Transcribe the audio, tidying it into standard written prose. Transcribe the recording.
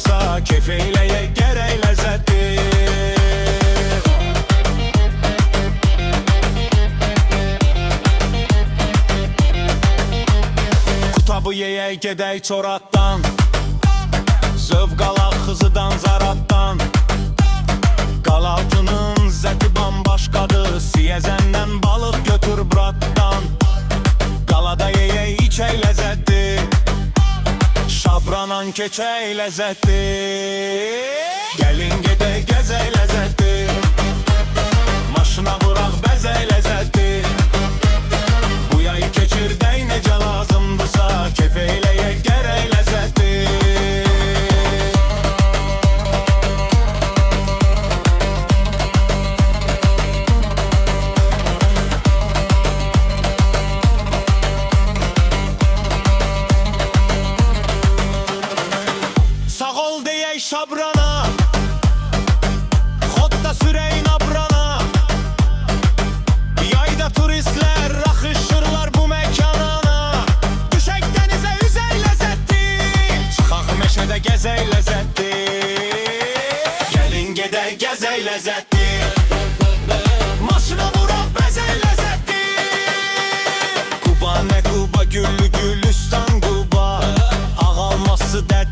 lazımdırsa, keyf eyleye gerek lezzetli. Kutabı yeyək gedək çoratdan, zövq alaq xızıdan zaratdan. Qalaltının zəti bambaşqadır, siyəzəndən balıq götür bratdan. Qalada yeyək içək ləzzətli, şabranan keçək ləzzətli. Gəlin gedək gəzək ləzzətli, maşına vuraq bəzək ləzzətli. Bu yay keçirdək necə lazımdırsa, keyf eyləyək gərək ləzzətli. Sağ ol deyək şabrana, xodda sürək nabrana. Yayda turistlər axışırlar bu məkana. Düşək dənizə üzək ləzzətli, çıxaq meşədə gəzək ləzzətli. Gəlin gedək gəzək ləzzətli, maşına vuraq bəzək ləzzətli. Quba nə Quba, güllü Gülüstan Quba, ağ alması dər